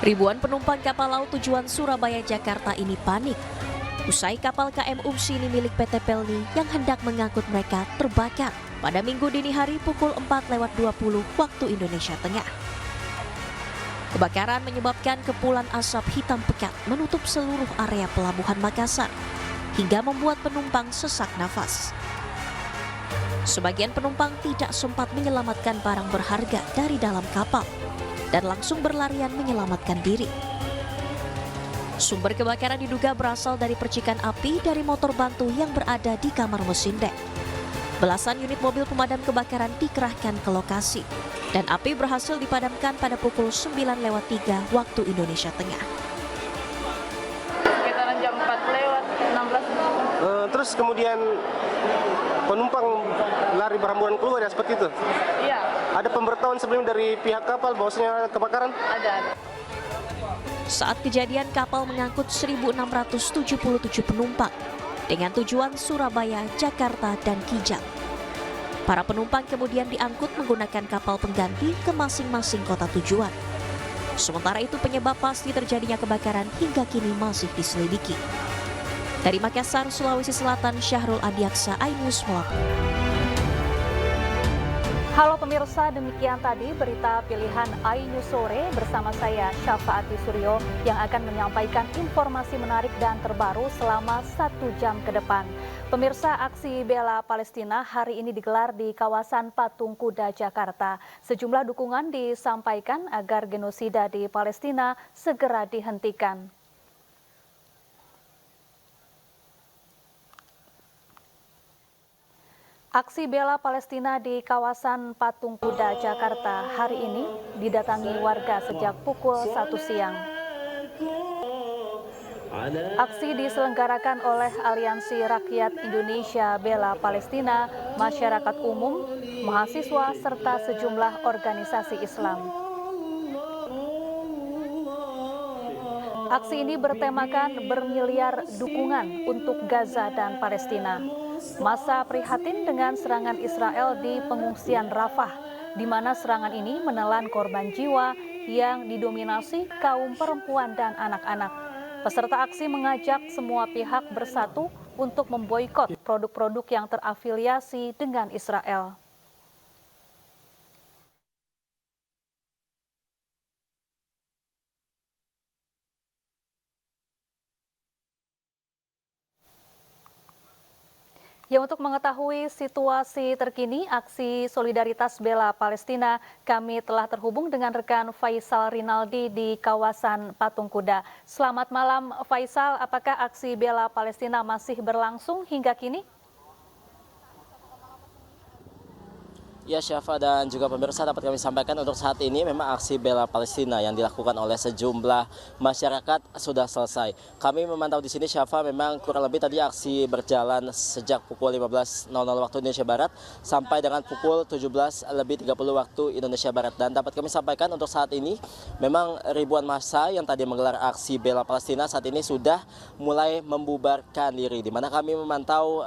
Ribuan penumpang kapal laut tujuan Surabaya Jakarta ini panik usai kapal KM Umsini milik PT Pelni yang hendak mengangkut mereka terbakar pada Minggu dini hari pukul 4:20 waktu Indonesia Tengah. Kebakaran menyebabkan kepulan asap hitam pekat menutup seluruh area pelabuhan Makassar hingga membuat penumpang sesak nafas. Sebagian penumpang tidak sempat menyelamatkan barang berharga dari dalam kapal dan langsung berlarian menyelamatkan diri. Sumber kebakaran diduga berasal dari percikan api dari motor bantu yang berada di kamar mesin dek. Belasan unit mobil pemadam kebakaran dikerahkan ke lokasi dan api berhasil dipadamkan pada pukul 9:03 waktu Indonesia Tengah. Sekitaran jam 4:16. Terus kemudian penumpang lari berhamburan keluar ya seperti itu? Iya. Ada pemberitahuan sebelumnya dari pihak kapal bahwasanya kebakaran? Ada. Saat kejadian kapal mengangkut 1.677 penumpang dengan tujuan Surabaya, Jakarta, dan Kijang. Para penumpang kemudian diangkut menggunakan kapal pengganti ke masing-masing kota tujuan. Sementara itu penyebab pasti terjadinya kebakaran hingga kini masih diselidiki. Dari Makassar, Sulawesi Selatan, Syahrul Adiaksa, iNews melaporkan. Halo pemirsa, demikian tadi berita pilihan iNews Sore bersama saya Syafaati Suryo yang akan menyampaikan informasi menarik dan terbaru selama 1 jam ke depan. Pemirsa, aksi bela Palestina hari ini digelar di kawasan Patung Kuda, Jakarta. Sejumlah dukungan disampaikan agar genosida di Palestina segera dihentikan. Aksi bela Palestina di kawasan Patung Kuda, Jakarta hari ini didatangi warga sejak pukul 1 siang. Aksi diselenggarakan oleh Aliansi Rakyat Indonesia Bela Palestina, masyarakat umum, mahasiswa, serta sejumlah organisasi Islam. Aksi ini bertemakan bermiliar dukungan untuk Gaza dan Palestina. Massa prihatin dengan serangan Israel di pengungsian Rafah, di mana serangan ini menelan korban jiwa yang didominasi kaum perempuan dan anak-anak. Peserta aksi mengajak semua pihak bersatu untuk memboikot produk-produk yang terafiliasi dengan Israel. Ya, untuk mengetahui situasi terkini aksi solidaritas bela Palestina, kami telah terhubung dengan rekan Faisal Rinaldi di kawasan Patung Kuda. Selamat malam Faisal, apakah aksi bela Palestina masih berlangsung hingga kini? Ya, Syafa dan juga pemirsa, dapat kami sampaikan untuk saat ini memang aksi bela Palestina yang dilakukan oleh sejumlah masyarakat sudah selesai. Kami memantau di sini, Syafa, memang kurang lebih tadi aksi berjalan sejak pukul 15.00 waktu Indonesia Barat sampai dengan pukul 17:30 waktu Indonesia Barat. Dan dapat kami sampaikan untuk saat ini memang ribuan massa yang tadi menggelar aksi bela Palestina saat ini sudah mulai membubarkan diri. Di mana kami memantau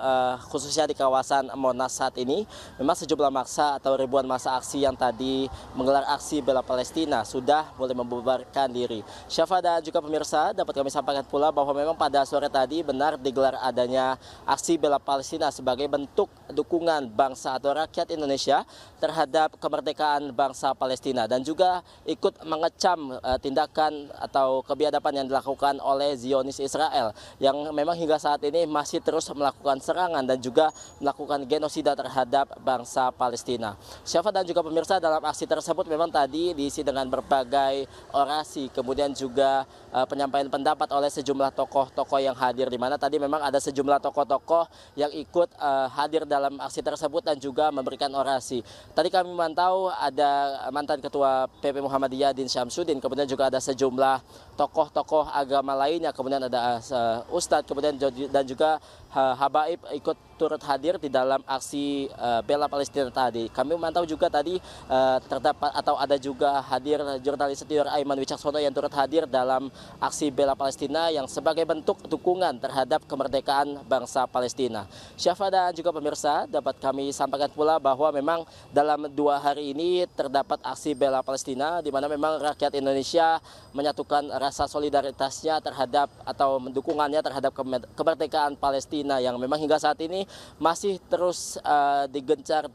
khususnya di kawasan Monas saat ini memang sejumlah massa atau ribuan massa aksi yang tadi menggelar aksi bela Palestina sudah mulai membubarkan diri. Syafa dan juga pemirsa, dapat kami sampaikan pula bahwa memang pada sore tadi benar digelar adanya aksi bela Palestina sebagai bentuk dukungan bangsa atau rakyat Indonesia terhadap kemerdekaan bangsa Palestina dan juga ikut mengecam tindakan atau kebiadaban yang dilakukan oleh Zionis Israel yang memang hingga saat ini masih terus melakukan serangan dan juga melakukan genosida terhadap bangsa Palestina. Syafa dan juga pemirsa, dalam aksi tersebut memang tadi diisi dengan berbagai orasi, kemudian juga penyampaian pendapat oleh sejumlah tokoh-tokoh yang hadir, di mana tadi memang ada sejumlah tokoh-tokoh yang ikut hadir dalam aksi tersebut dan juga memberikan orasi. Tadi kami memantau ada mantan Ketua PP Muhammadiyah Din Syamsuddin, kemudian juga ada sejumlah tokoh-tokoh agama lainnya, kemudian ada Ustadz, kemudian dan juga habaib ikut turut hadir di dalam aksi bela Palestina tadi. Kami memantau juga tadi terdapat atau ada juga hadir jurnalis senior Aiman Wicaksono yang turut hadir dalam aksi bela Palestina yang sebagai bentuk dukungan terhadap kemerdekaan bangsa Palestina. Syafa dan juga pemirsa, dapat kami sampaikan pula bahwa memang dalam 2 hari ini terdapat aksi bela Palestina di mana memang rakyat Indonesia menyatukan rasa solidaritasnya terhadap atau mendukungannya terhadap kemerdekaan Palestina yang memang hingga saat ini masih terus digencar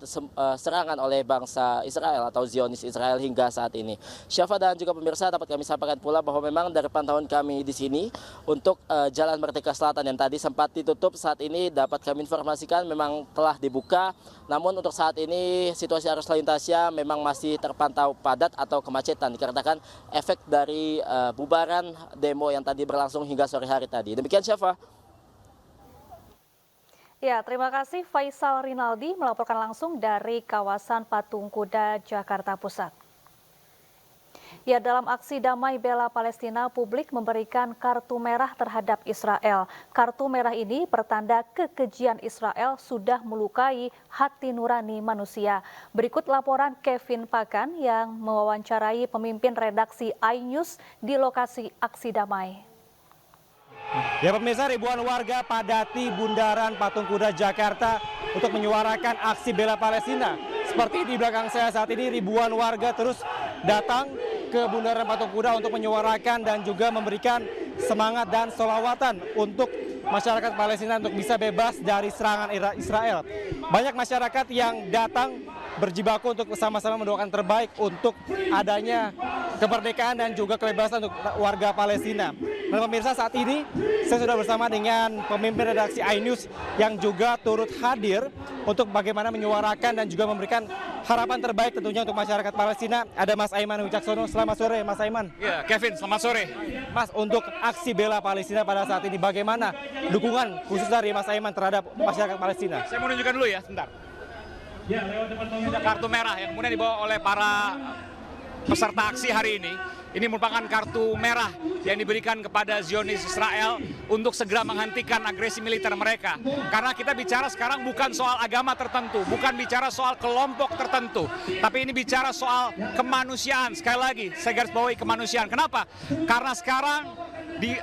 serangan oleh bangsa Israel atau Zionis Israel hingga saat ini. Syafa dan juga pemirsa, dapat kami sampaikan pula bahwa memang dari pantauan kami di sini untuk Jalan Merdeka Selatan yang tadi sempat ditutup, saat ini dapat kami informasikan memang telah dibuka. Namun untuk saat ini situasi arus lalu lintasnya memang masih terpantau padat atau kemacetan dikarenakan efek dari bubaran demo yang tadi berlangsung hingga sore hari tadi. Demikian Syafa. Ya, terima kasih Faisal Rinaldi melaporkan langsung dari kawasan Patung Kuda, Jakarta Pusat. Ya, dalam aksi damai bela Palestina, publik memberikan kartu merah terhadap Israel. Kartu merah ini pertanda kekejian Israel sudah melukai hati nurani manusia. Berikut laporan Kevin Pakan yang mewawancarai pemimpin redaksi iNews di lokasi aksi damai. Ya pemirsa, ribuan warga padati Bundaran Patung Kuda Jakarta untuk menyuarakan aksi bela Palestina. Seperti di belakang saya saat ini, ribuan warga terus datang ke Bundaran Patung Kuda untuk menyuarakan dan juga memberikan semangat dan sholawatan untuk masyarakat Palestina untuk bisa bebas dari serangan Israel. Banyak masyarakat yang datang berjibaku untuk sama-sama mendoakan terbaik untuk adanya kemerdekaan dan juga kebebasan untuk warga Palestina. Dan pemirsa, saat ini saya sudah bersama dengan pemimpin redaksi iNews yang juga turut hadir untuk bagaimana menyuarakan dan juga memberikan harapan terbaik tentunya untuk masyarakat Palestina. Ada Mas Aiman Wicaksono. Selamat sore Mas Aiman. Ya, Kevin, selamat sore. Mas, untuk aksi bela Palestina pada saat ini bagaimana dukungan khusus dari Mas Aiman terhadap masyarakat Palestina? Saya mau tunjukkan dulu ya, sebentar. Ya, lewat teman-teman ada kartu merah yang kemudian dibawa oleh para peserta aksi hari ini. Ini merupakan kartu merah yang diberikan kepada Zionis Israel untuk segera menghentikan agresi militer mereka. Karena kita bicara sekarang bukan soal agama tertentu, bukan bicara soal kelompok tertentu, tapi ini bicara soal kemanusiaan. Sekali lagi, saya garis bawahi kemanusiaan. Kenapa? Karena sekarang di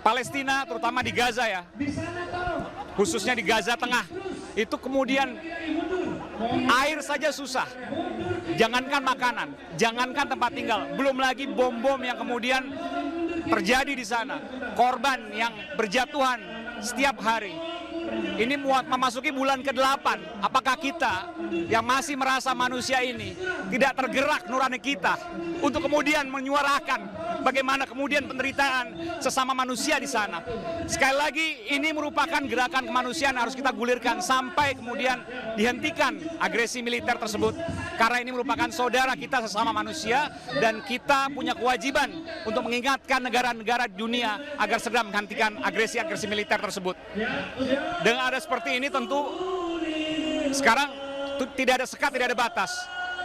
Palestina, terutama di Gaza ya, khususnya di Gaza Tengah, itu kemudian air saja susah. Jangankan makanan, jangankan tempat tinggal, belum lagi bom-bom yang kemudian terjadi di sana. Korban yang berjatuhan setiap hari. Ini memasuki bulan ke-8. Apakah kita yang masih merasa manusia ini tidak tergerak nurani kita untuk kemudian menyuarakan bagaimana kemudian penderitaan sesama manusia di sana? Sekali lagi, ini merupakan gerakan kemanusiaan harus kita gulirkan sampai kemudian dihentikan agresi militer tersebut. Karena ini merupakan saudara kita sesama manusia dan kita punya kewajiban untuk mengingatkan negara-negara dunia agar segera menghentikan agresi-agresi militer tersebut. Dengan ada seperti ini tentu sekarang tidak ada sekat, tidak ada batas.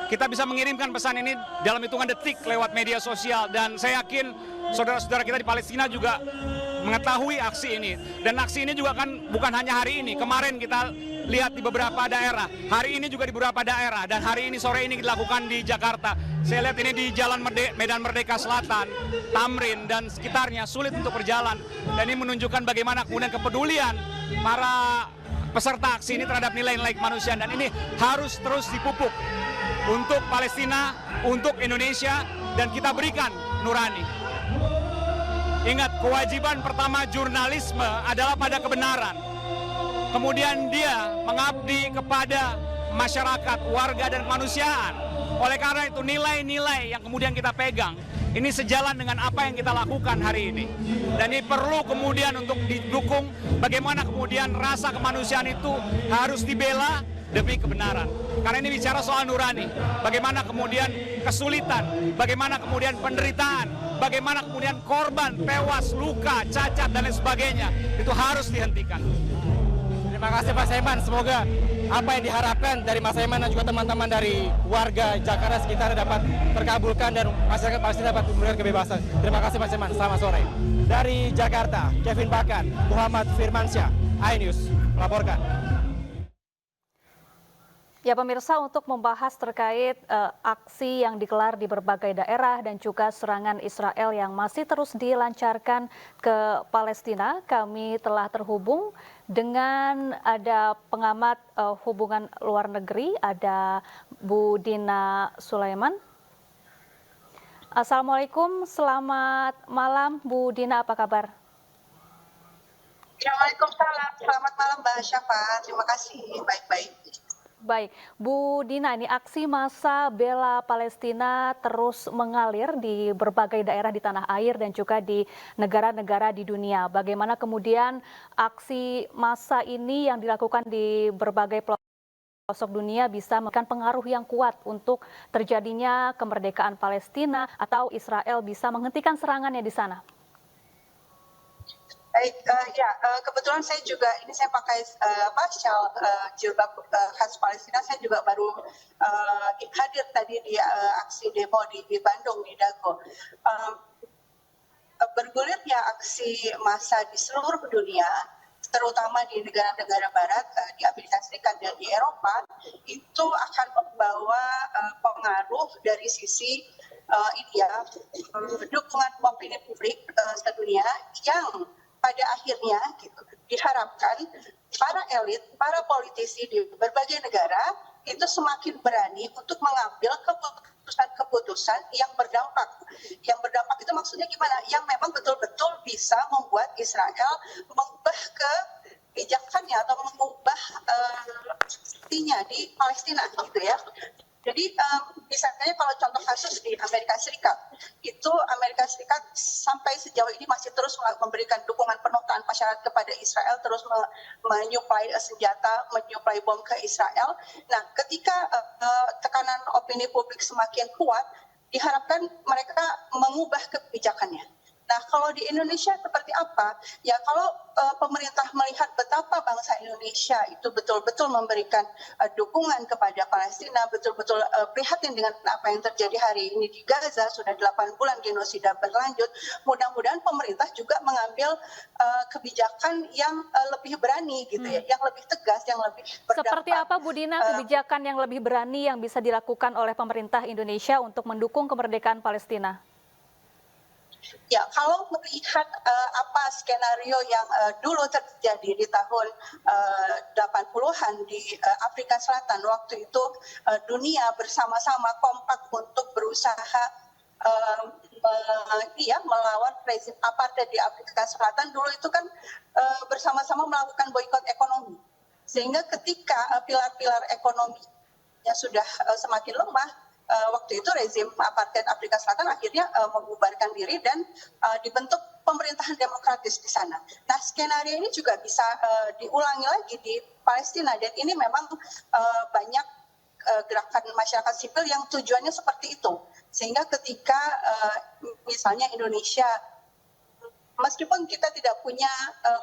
Kita bisa mengirimkan pesan ini dalam hitungan detik lewat media sosial dan saya yakin saudara-saudara kita di Palestina juga mengetahui aksi ini. Dan aksi ini juga kan bukan hanya hari ini, kemarin kita lihat di beberapa daerah, hari ini juga di beberapa daerah, dan hari ini sore ini dilakukan di Jakarta. Saya lihat ini di Jalan Medan Merdeka Selatan, Tamrin dan sekitarnya sulit untuk berjalan, dan ini menunjukkan bagaimana kemudian kepedulian para peserta aksi ini terhadap nilai-nilai kemanusiaan, dan ini harus terus dipupuk untuk Palestina, untuk Indonesia, dan kita berikan nurani. Ingat, kewajiban pertama jurnalisme adalah pada kebenaran. Kemudian dia mengabdi kepada masyarakat, warga, dan kemanusiaan. Oleh karena itu nilai-nilai yang kemudian kita pegang, ini sejalan dengan apa yang kita lakukan hari ini. Dan ini perlu kemudian untuk didukung bagaimana kemudian rasa kemanusiaan itu harus dibela demi kebenaran. Karena ini bicara soal nurani, bagaimana kemudian kesulitan, bagaimana kemudian penderitaan, bagaimana kemudian korban, tewas, luka, cacat, dan lain sebagainya, itu harus dihentikan. Terima kasih Pak Saiman, semoga apa yang diharapkan dari Mas Saiman dan juga teman-teman dari warga Jakarta sekitar dapat terkabulkan dan masyarakat Palestina dapat memberikan kebebasan. Terima kasih Pak Saiman, selamat sore. Dari Jakarta, Kevin Pakan, Muhammad Firmansyah, iNews melaporkan. Ya pemirsa, untuk membahas terkait aksi yang digelar di berbagai daerah dan juga serangan Israel yang masih terus dilancarkan ke Palestina, kami telah terhubung dengan ada pengamat hubungan luar negeri, ada Bu Dina Sulaiman. Assalamualaikum, selamat malam Bu Dina, apa kabar? Waalaikumsalam, selamat malam Mbak Syafa, terima kasih, baik-baik. Baik, Bu Dina, ini aksi massa bela Palestina terus mengalir di berbagai daerah di tanah air dan juga di negara-negara di dunia. Bagaimana kemudian aksi massa ini yang dilakukan di berbagai pelosok dunia bisa memberikan pengaruh yang kuat untuk terjadinya kemerdekaan Palestina atau Israel bisa menghentikan serangannya di sana? Baik, kebetulan saya juga saya pakai shawl jilbab khas Palestina. Saya juga baru hadir tadi di aksi demo di Bandung di Dago. Bergulirnya aksi massa di seluruh dunia, terutama di negara-negara Barat, di Amerika Serikat dan di Eropa, itu akan membawa pengaruh dari sisi dukungan opini publik sedunia yang pada akhirnya diharapkan para elit, para politisi di berbagai negara itu semakin berani untuk mengambil keputusan-keputusan yang berdampak. Yang berdampak itu maksudnya gimana? Yang memang betul-betul bisa membuat Israel mengubah kebijakannya atau mengubah sepertinya di Palestina gitu ya. Jadi misalnya kalau contoh kasus di Amerika Serikat, itu Amerika Serikat sampai sejauh ini masih terus memberikan dukungan penuh tanpa syarat kepada Israel, terus menyuplai senjata, menyuplai bom ke Israel. Nah, ketika tekanan opini publik semakin kuat, diharapkan mereka mengubah kebijakannya. Nah, kalau di Indonesia seperti apa? Ya, kalau pemerintah melihat betapa bangsa Indonesia itu betul-betul memberikan dukungan kepada Palestina, betul-betul prihatin dengan apa yang terjadi hari ini di Gaza, sudah 8 bulan genosida berlanjut, mudah-mudahan pemerintah juga mengambil kebijakan yang lebih berani gitu ya, yang lebih tegas, yang lebih berdampak. Seperti apa Bu Dina kebijakan yang lebih berani yang bisa dilakukan oleh pemerintah Indonesia untuk mendukung kemerdekaan Palestina? Ya, kalau melihat apa skenario yang dulu terjadi di tahun 80-an di Afrika Selatan, waktu itu dunia bersama-sama kompak untuk berusaha melawan rezim apartheid di Afrika Selatan. Dulu itu kan bersama-sama melakukan boikot ekonomi. Sehingga ketika pilar-pilar ekonominya sudah semakin lemah, waktu itu rezim apartheid Afrika Selatan akhirnya membubarkan diri dan dibentuk pemerintahan demokratis di sana. Nah, skenario ini juga bisa diulangi lagi di Palestina, dan ini memang banyak gerakan masyarakat sipil yang tujuannya seperti itu. Sehingga ketika misalnya Indonesia, meskipun kita tidak punya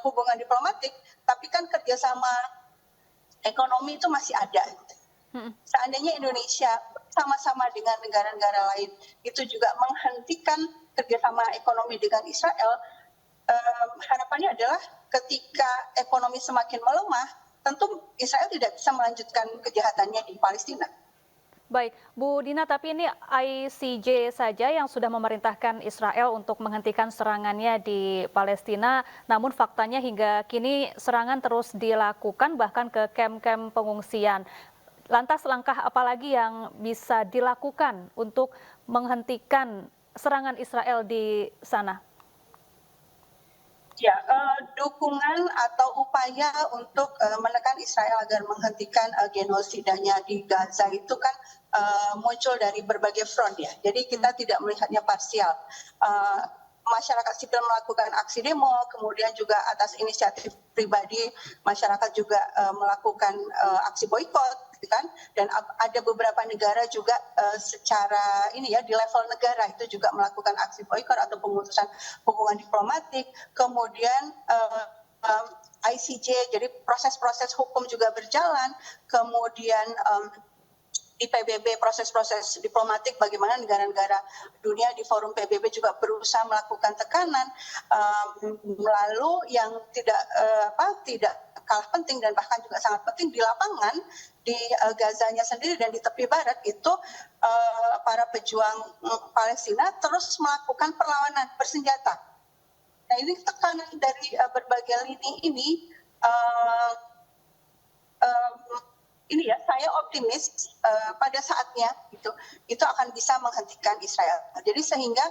hubungan diplomatik, tapi kan kerjasama ekonomi itu masih ada. Seandainya Indonesia sama-sama dengan negara-negara lain itu juga menghentikan kerjasama ekonomi dengan Israel, harapannya adalah ketika ekonomi semakin melemah, tentu Israel tidak bisa melanjutkan kejahatannya di Palestina. Baik, Bu Dina, tapi ini ICJ saja yang sudah memerintahkan Israel untuk menghentikan serangannya di Palestina, namun faktanya hingga kini serangan terus dilakukan bahkan ke kamp-kamp pengungsian. Lantas langkah apa lagi yang bisa dilakukan untuk menghentikan serangan Israel di sana? Ya, dukungan atau upaya untuk menekan Israel agar menghentikan genosidanya di Gaza itu kan muncul dari berbagai front ya. Jadi kita tidak melihatnya parsial. Masyarakat sipil melakukan aksi demo, kemudian juga atas inisiatif pribadi masyarakat juga melakukan aksi boikot. Kan? Dan ada beberapa negara juga secara di level negara itu juga melakukan aksi boikot atau pemutusan hubungan diplomatik. Kemudian ICJ, jadi proses-proses hukum juga berjalan. Kemudian di PBB, proses-proses diplomatik, bagaimana negara-negara dunia di forum PBB juga berusaha melakukan tekanan, lalu yang tidak kalah penting dan bahkan juga sangat penting di lapangan di Gazanya sendiri dan di tepi barat itu para pejuang Palestina terus melakukan perlawanan bersenjata. Nah, ini tekanan dari berbagai lini ini ini ya, saya optimis pada saatnya itu akan bisa menghentikan Israel. Jadi sehingga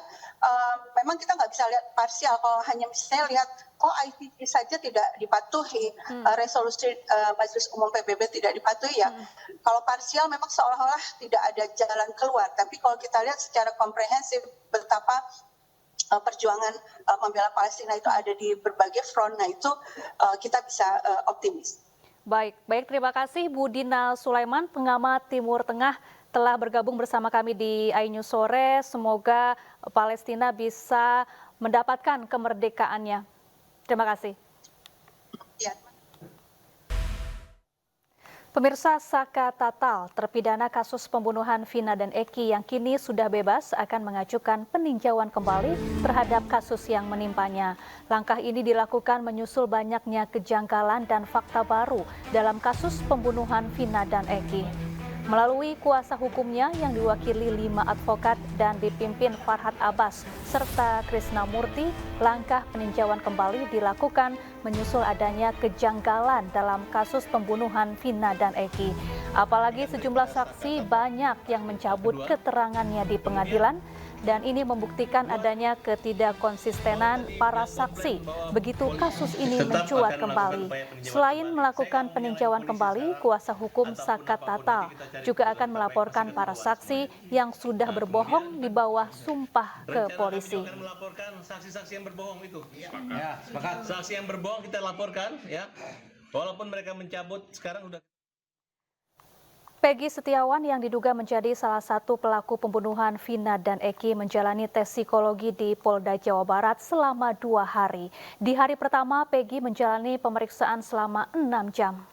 memang kita nggak bisa lihat parsial. Kalau hanya misalnya lihat ICC saja tidak dipatuhi, resolusi Majelis Umum PBB tidak dipatuhi ya. Kalau parsial memang seolah-olah tidak ada jalan keluar. Tapi kalau kita lihat secara komprehensif betapa perjuangan membela Palestina itu ada di berbagai front, nah itu kita bisa optimis. Baik, terima kasih Bu Dina Sulaiman, pengamat Timur Tengah, telah bergabung bersama kami di iNews Sore. Semoga Palestina bisa mendapatkan kemerdekaannya. Terima kasih. Ya. Pemirsa, Saka Tatal, terpidana kasus pembunuhan Vina dan Eki yang kini sudah bebas, akan mengajukan peninjauan kembali terhadap kasus yang menimpanya. Langkah ini dilakukan menyusul banyaknya kejanggalan dan fakta baru dalam kasus pembunuhan Vina dan Eki. Melalui kuasa hukumnya yang diwakili 5 advokat dan dipimpin Farhad Abbas serta Krisna Murti, langkah peninjauan kembali dilakukan menyusul adanya kejanggalan dalam kasus pembunuhan Vina dan Eki. Apalagi sejumlah saksi banyak yang mencabut keterangannya di pengadilan, dan ini membuktikan adanya ketidakkonsistenan para saksi begitu kasus ini mencuat kembali. Selain melakukan peninjauan kembali, kuasa hukum Saka Tatal juga akan melaporkan para saksi yang sudah berbohong di bawah sumpah ke polisi. Akan melaporkan saksi-saksi yang berbohong itu. Ya, sepakat. Saksi yang berbohong kita laporkan, ya. Walaupun mereka mencabut, sekarang udah. Peggy Setiawan yang diduga menjadi salah satu pelaku pembunuhan Vina dan Eki menjalani tes psikologi di Polda Jawa Barat selama 2 hari. Di hari pertama, Peggy menjalani pemeriksaan selama 6 jam.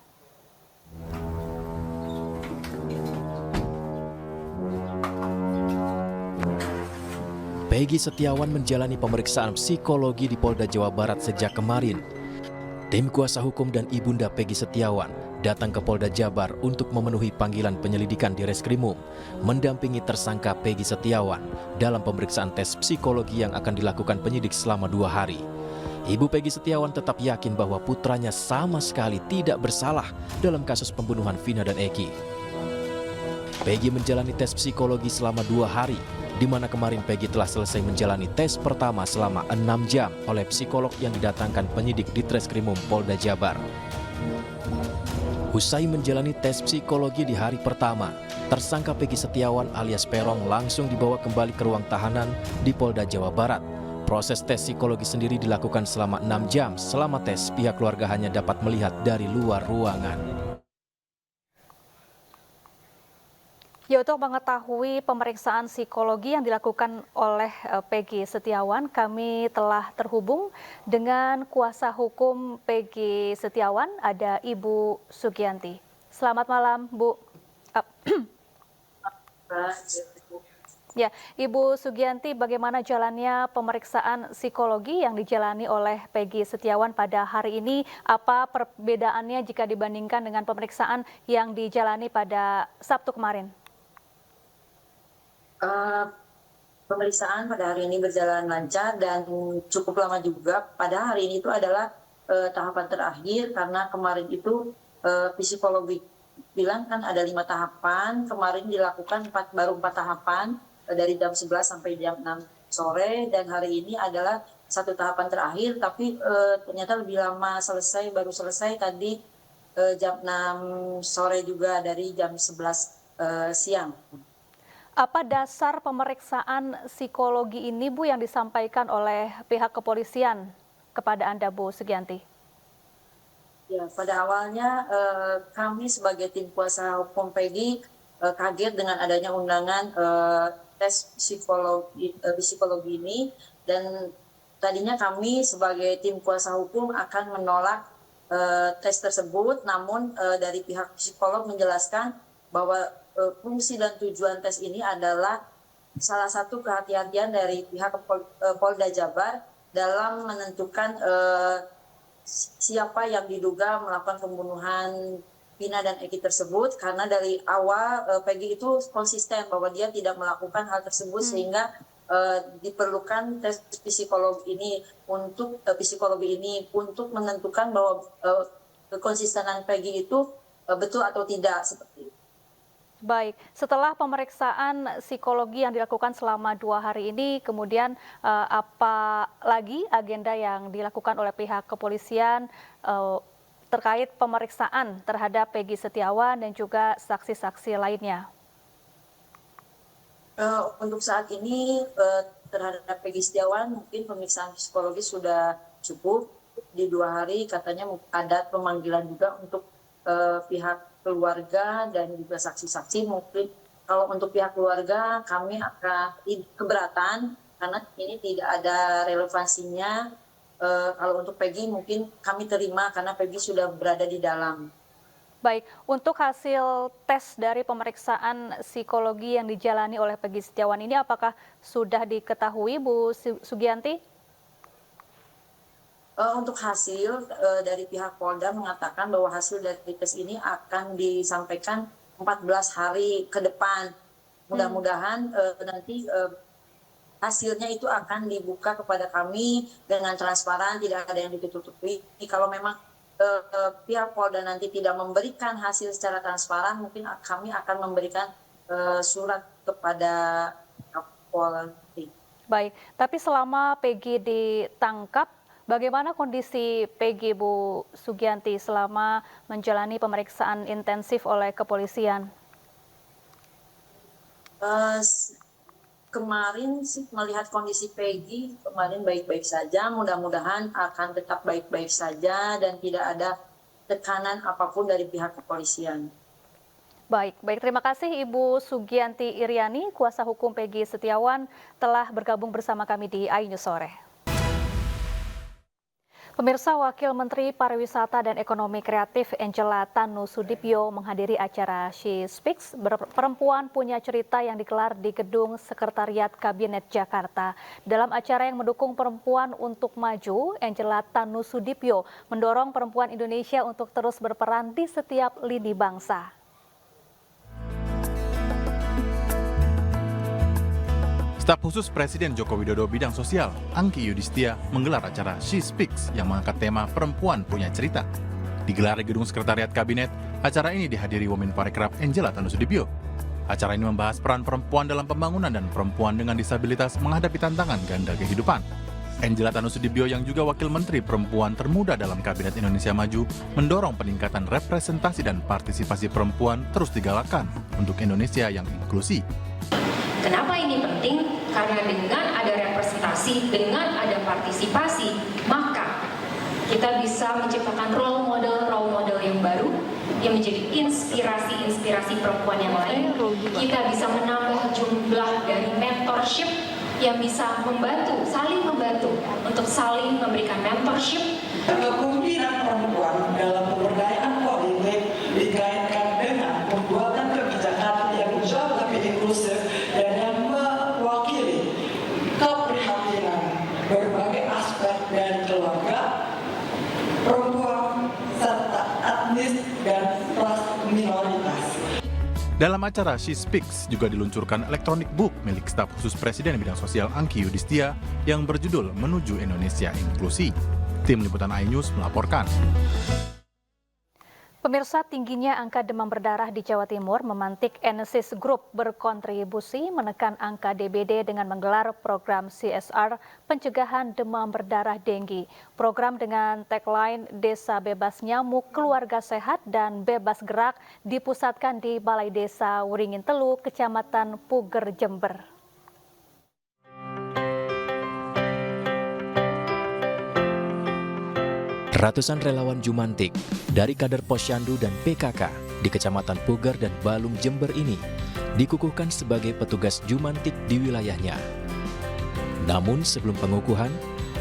Peggy Setiawan menjalani pemeriksaan psikologi di Polda Jawa Barat sejak kemarin. Tim kuasa hukum dan ibunda Peggy Setiawan datang ke Polda Jabar untuk memenuhi panggilan penyelidikan di Reskrimum, mendampingi tersangka Peggy Setiawan dalam pemeriksaan tes psikologi yang akan dilakukan penyidik selama 2 hari. Ibu Peggy Setiawan tetap yakin bahwa putranya sama sekali tidak bersalah dalam kasus pembunuhan Vina dan Eki. Peggy menjalani tes psikologi selama 2 hari, di mana kemarin Peggy telah selesai menjalani tes pertama selama 6 jam oleh psikolog yang didatangkan penyidik di Treskrimum Polda Jabar. Usai menjalani tes psikologi di hari pertama, tersangka Peggy Setiawan alias Perong langsung dibawa kembali ke ruang tahanan di Polda Jawa Barat. Proses tes psikologi sendiri dilakukan selama 6 jam. Selama tes, pihak keluarga hanya dapat melihat dari luar ruangan. Ya, untuk mengetahui pemeriksaan psikologi yang dilakukan oleh Peggy Setiawan, kami telah terhubung dengan kuasa hukum Peggy Setiawan, ada Ibu Sugianti. Selamat malam, Bu. Ya, Ibu Sugianti, bagaimana jalannya pemeriksaan psikologi yang dijalani oleh Peggy Setiawan pada hari ini? Apa perbedaannya jika dibandingkan dengan pemeriksaan yang dijalani pada Sabtu kemarin? Pemeriksaan pada hari ini berjalan lancar dan cukup lama juga. Pada hari ini itu adalah tahapan terakhir, karena kemarin itu psikologi bilang kan ada 5 tahapan. Kemarin dilakukan baru 4 tahapan dari jam 11 sampai jam 6 sore, dan hari ini adalah 1 tahapan terakhir, tapi ternyata lebih lama selesai, baru selesai tadi jam 6 sore juga dari jam 11 siang. Apa dasar pemeriksaan psikologi ini, Bu, yang disampaikan oleh pihak kepolisian kepada Anda, Bu Sugianti? Ya, pada awalnya kami sebagai tim kuasa hukum Peggy kaget dengan adanya undangan tes psikologi ini, dan tadinya kami sebagai tim kuasa hukum akan menolak tes tersebut, namun dari pihak psikolog menjelaskan bahwa fungsi dan tujuan tes ini adalah salah satu kehati-hatian dari pihak Polda Jabar dalam menentukan siapa yang diduga melakukan pembunuhan Vina dan Eki tersebut, karena dari awal Peggy itu konsisten bahwa dia tidak melakukan hal tersebut sehingga diperlukan tes psikologi ini untuk menentukan bahwa kekonsistenan Peggy itu betul atau tidak seperti itu. Baik, setelah pemeriksaan psikologi yang dilakukan selama 2 hari ini, kemudian apa lagi agenda yang dilakukan oleh pihak kepolisian terkait pemeriksaan terhadap Peggy Setiawan dan juga saksi-saksi lainnya? Untuk saat ini terhadap Peggy Setiawan mungkin pemeriksaan psikologi sudah cukup di 2 hari, katanya ada pemanggilan juga untuk pihak keluarga dan juga saksi-saksi. Mungkin kalau untuk pihak keluarga kami akan keberatan karena ini tidak ada relevansinya. Kalau untuk Peggy mungkin kami terima karena Peggy sudah berada di dalam. Baik, untuk hasil tes dari pemeriksaan psikologi yang dijalani oleh Peggy Setiawan ini apakah sudah diketahui Bu Sugianti? Untuk hasil dari pihak Polda mengatakan bahwa hasil dari tes ini akan disampaikan 14 hari ke depan. Mudah-mudahan nanti hasilnya itu akan dibuka kepada kami dengan transparan, tidak ada yang ditutupi. Kalau memang pihak Polda nanti tidak memberikan hasil secara transparan, mungkin kami akan memberikan surat kepada Kapolri. Baik, tapi selama Peggy ditangkap, bagaimana kondisi Peggy, Bu Sugianti, selama menjalani pemeriksaan intensif oleh kepolisian? Kemarin sih melihat kondisi Peggy kemarin baik-baik saja, mudah-mudahan akan tetap baik-baik saja dan tidak ada tekanan apapun dari pihak kepolisian. Baik, terima kasih Ibu Sugianti Iriani, kuasa hukum Peggy Setiawan telah bergabung bersama kami di iNews Sore. Pemirsa, Wakil Menteri Pariwisata dan Ekonomi Kreatif Angela Tanusudibyo menghadiri acara She Speaks, Perempuan Punya Cerita yang digelar di Gedung Sekretariat Kabinet Jakarta. Dalam acara yang mendukung perempuan untuk maju, Angela Tanusudibyo mendorong perempuan Indonesia untuk terus berperan di setiap lini bangsa. Staf khusus Presiden Joko Widodo bidang sosial, Angki Yudhistia, menggelar acara She Speaks yang mengangkat tema Perempuan Punya Cerita. Digelar di Gedung Sekretariat Kabinet, acara ini dihadiri Womenparekraf Angela Tanusudibyo. Acara ini membahas peran perempuan dalam pembangunan dan perempuan dengan disabilitas menghadapi tantangan ganda kehidupan. Angela Tanusudibyo yang juga Wakil Menteri Perempuan termuda dalam Kabinet Indonesia Maju mendorong peningkatan representasi dan partisipasi perempuan terus digalakkan untuk Indonesia yang inklusi. Kenapa ini penting? Karena dengan ada representasi, dengan ada partisipasi, maka kita bisa menciptakan role model yang baru yang menjadi inspirasi perempuan yang lain. Kita bisa menambah jumlah dari mentorship yang bisa saling membantu untuk saling memberikan mentorship. Kepemimpinan perempuan dalam pemberdayaan politik dikaitkan dengan pembuatan kebijakan yang jauh lebih inklusif dan yang mewakili keprihatinan berbagai aspek dari keluarga, perempuan, serta etnis dan ras minoritas. Dalam acara She Speaks juga diluncurkan electronic book milik staf khusus Presiden bidang sosial Angki Yudhistia yang berjudul Menuju Indonesia Inklusi. Tim Liputan iNews melaporkan. Pemirsa, tingginya angka demam berdarah di Jawa Timur memantik Enesis Group berkontribusi menekan angka DBD dengan menggelar program CSR pencegahan demam berdarah Denggi. Program dengan tagline Desa Bebas Nyamuk, Keluarga Sehat dan Bebas Gerak dipusatkan di Balai Desa Wuringin Telu, Kecamatan Puger, Jember. Ratusan relawan Jumantik dari kader Posyandu dan PKK di Kecamatan Puger dan Balung, Jember ini dikukuhkan sebagai petugas Jumantik di wilayahnya. Namun sebelum pengukuhan,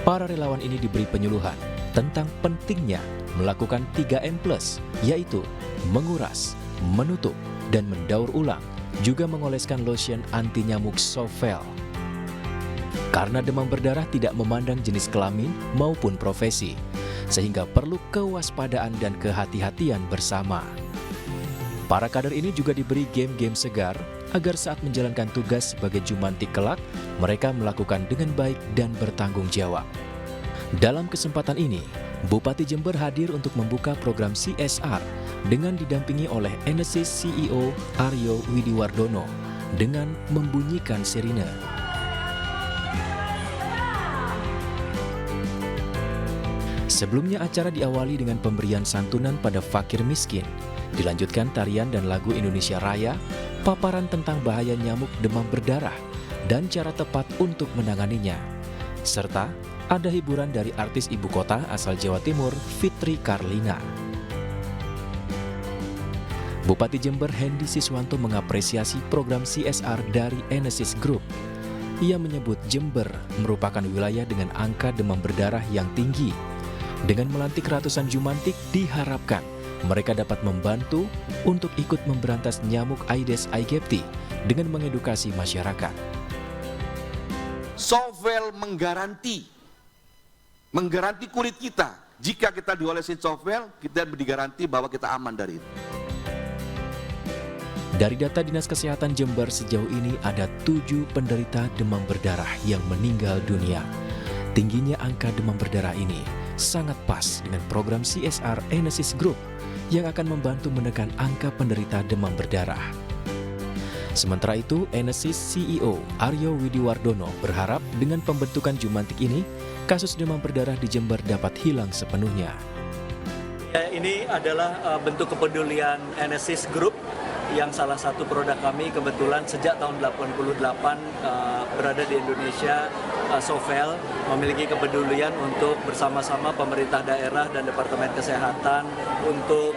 para relawan ini diberi penyuluhan tentang pentingnya melakukan 3M+, yaitu menguras, menutup, dan mendaur ulang, juga mengoleskan lotion anti nyamuk Sovel. Karena demam berdarah tidak memandang jenis kelamin maupun profesi, sehingga perlu kewaspadaan dan kehati-hatian bersama. Para kader ini juga diberi game-game segar agar saat menjalankan tugas sebagai jumantik kelak, mereka melakukan dengan baik dan bertanggung jawab. Dalam kesempatan ini, Bupati Jember hadir untuk membuka program CSR dengan didampingi oleh Enesis CEO Aryo Widiwardono dengan membunyikan sirine. Sebelumnya acara diawali dengan pemberian santunan pada fakir miskin, dilanjutkan tarian dan lagu Indonesia Raya, paparan tentang bahaya nyamuk demam berdarah, dan cara tepat untuk menanganinya. Serta ada hiburan dari artis ibu kota asal Jawa Timur, Fitri Karlina. Bupati Jember Hendy Siswanto mengapresiasi program CSR dari Enesis Group. Ia menyebut Jember merupakan wilayah dengan angka demam berdarah yang tinggi. Dengan melantik ratusan jumantik, diharapkan mereka dapat membantu untuk ikut memberantas nyamuk Aedes aegypti dengan mengedukasi masyarakat. Sovel menggaranti kulit kita. Jika kita diolesin Sovel, kita digaranti bahwa kita aman dari itu. Dari data Dinas Kesehatan Jember sejauh ini ada 7 penderita demam berdarah yang meninggal dunia. Tingginya angka demam berdarah ini sangat pas dengan program CSR Enesis Group yang akan membantu menekan angka penderita demam berdarah. Sementara itu, Enesis CEO Aryo Widiwardono berharap dengan pembentukan jumantik ini, kasus demam berdarah di Jember dapat hilang sepenuhnya. Ini adalah bentuk kepedulian Enesis Group yang salah satu produk kami kebetulan sejak tahun 88 berada di Indonesia. Sovel memiliki kepedulian untuk bersama-sama pemerintah daerah dan Departemen Kesehatan untuk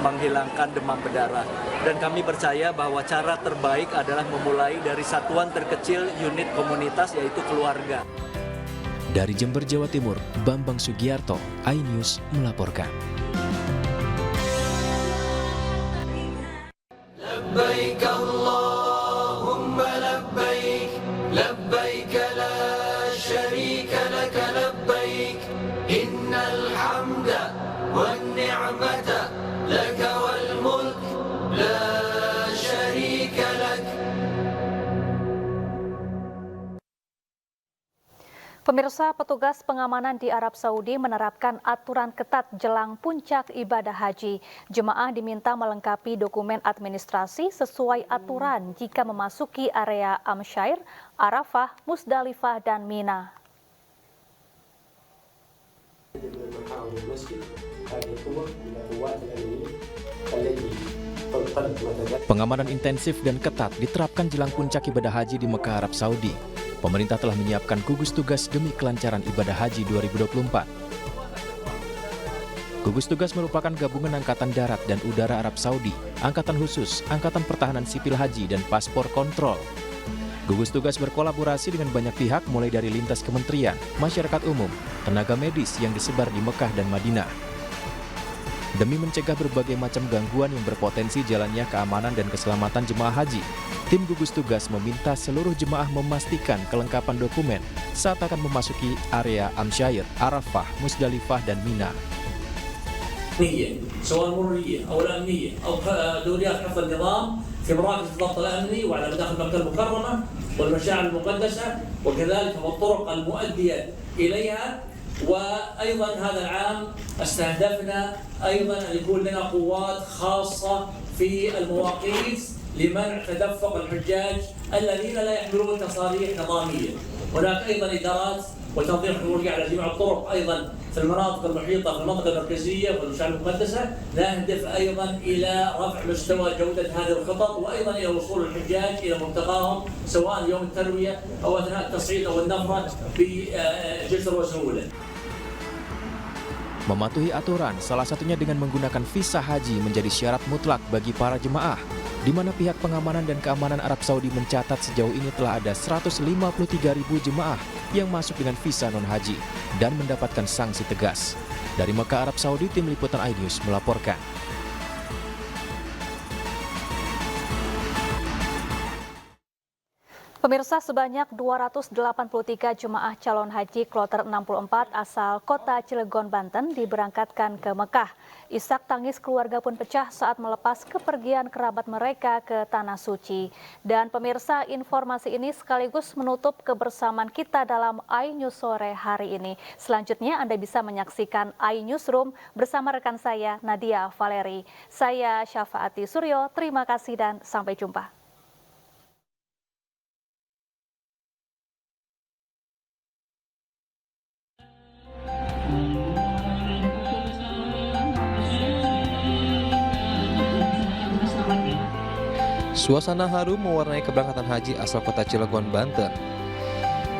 menghilangkan demam berdarah. Dan kami percaya bahwa cara terbaik adalah memulai dari satuan terkecil unit komunitas, yaitu keluarga. Dari Jember, Jawa Timur, Bambang Sugiarto, iNews melaporkan. Labbaik Allahumma labbaik, labbaik la syarika laka labbaik, innal hamda wan ni'mata laka wal mulk la syarika lak. Pemirsa, petugas pengamanan di Arab Saudi menerapkan aturan ketat jelang puncak ibadah haji. Jemaah diminta melengkapi dokumen administrasi sesuai aturan jika memasuki area Amshair, Arafah, Musdalifah, dan Mina. Pengamanan intensif dan ketat diterapkan jelang puncak ibadah haji di Mekah, Arab Saudi. Pemerintah telah menyiapkan gugus tugas demi kelancaran ibadah haji 2024. Gugus tugas merupakan gabungan Angkatan Darat dan Udara Arab Saudi, Angkatan Khusus, Angkatan Pertahanan Sipil Haji, dan Paspor Kontrol. Gugus tugas berkolaborasi dengan banyak pihak mulai dari lintas kementerian, masyarakat umum, tenaga medis yang disebar di Mekah dan Madinah. Demi mencegah berbagai macam gangguan yang berpotensi jalannya keamanan dan keselamatan jemaah haji, tim gugus tugas meminta seluruh jemaah memastikan kelengkapan dokumen saat akan memasuki area Amshair, Arafah, Musdalifah, dan Mina. سواء المرورية أو الأمنية أو دوريات حفظ النظام في مراكز الضبط الأمني وعلى مداخل مكة المكرمة والمشاعر المقدسة وكذلك والطرق المؤدية إليها. وأيضا هذا العام استهدفنا أيضا أن يكون لنا قوات خاصة في المواقيت لمنع تدفق الحجاج الذين لا يحملون تصاريح نظامية. هناك أيضا إدارات وتنظيم حضورية على جميع الطرق أيضا في المناطق المحيطة في المنطقة المركزية والمشاعر المقدسة. نهدف أيضا إلى رفع مستوى جودة هذه الخطط وأيضا إلى وصول الحجاج إلى منتقاهم سواء يوم التروية أو أثناء التصعيد أو النفرة بجسر وسهولة. Mematuhi aturan, salah satunya dengan menggunakan visa haji menjadi syarat mutlak bagi para jemaah, di mana pihak pengamanan dan keamanan Arab Saudi mencatat sejauh ini telah ada 153.000 jemaah yang masuk dengan visa non-haji dan mendapatkan sanksi tegas. Dari Mekah, Arab Saudi, tim liputan iNews melaporkan. Pemirsa, sebanyak 283 jemaah calon haji kloter 64 asal kota Cilegon, Banten diberangkatkan ke Mekah. Isak tangis keluarga pun pecah saat melepas kepergian kerabat mereka ke Tanah Suci. Dan pemirsa, informasi ini sekaligus menutup kebersamaan kita dalam iNews sore hari ini. Selanjutnya Anda bisa menyaksikan iNewsroom bersama rekan saya Nadia Valeri. Saya Syafaati Suryo, terima kasih dan sampai jumpa. Suasana haru mewarnai keberangkatan haji asal kota Cilegon, Banten.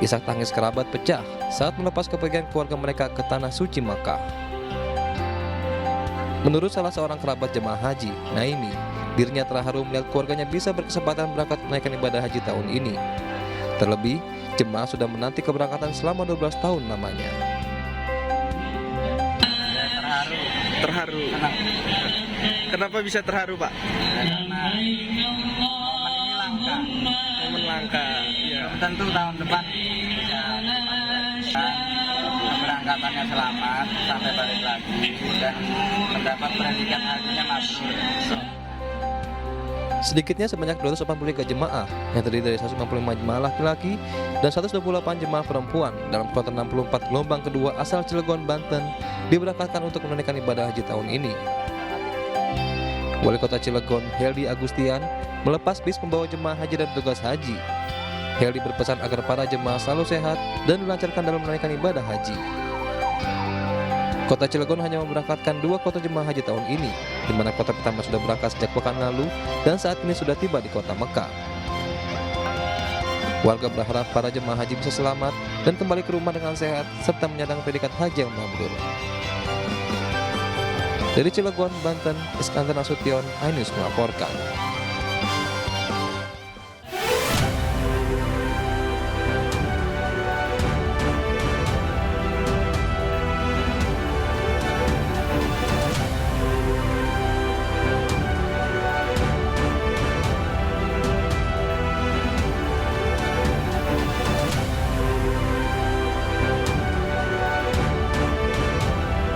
Isak tangis kerabat pecah saat melepas kepergian keluarga mereka ke Tanah Suci Makkah. Menurut salah seorang kerabat jemaah haji, Naimi, dirinya terharu melihat keluarganya bisa berkesempatan berangkat menunaikan ibadah haji tahun ini. Terlebih, jemaah sudah menanti keberangkatan selama 12 tahun lamanya. Terharu. Kenapa bisa terharu, Pak? Karena momen langka. Ya. Tentu tahun depan ya, keberangkatannya selamat sampai balik lagi dan mendapat predikat hajinya mabrur. Sedikitnya sebanyak 283 jemaah yang terdiri dari 155 jemaah laki-laki dan 128 jemaah perempuan dalam kloter 64 gelombang kedua asal Cilegon, Banten diberangkatkan untuk menunaikan ibadah haji tahun ini. Wali Kota Cilegon, Heldi Agustian, melepas bis membawa jemaah haji dan petugas haji. Heldi berpesan agar para jemaah selalu sehat dan dilancarkan dalam menunaikan ibadah haji. Kota Cilegon hanya memberangkatkan 2 kloter jemaah haji tahun ini, di mana kloter pertama sudah berangkat sejak pekan lalu dan saat ini sudah tiba di kota Mekah. Warga berharap para jemaah haji bisa selamat dan kembali ke rumah dengan sehat serta menyandang predikat haji yang mabrur. Dari Cilegon, Banten, Iskandar Nasution, iNews melaporkan.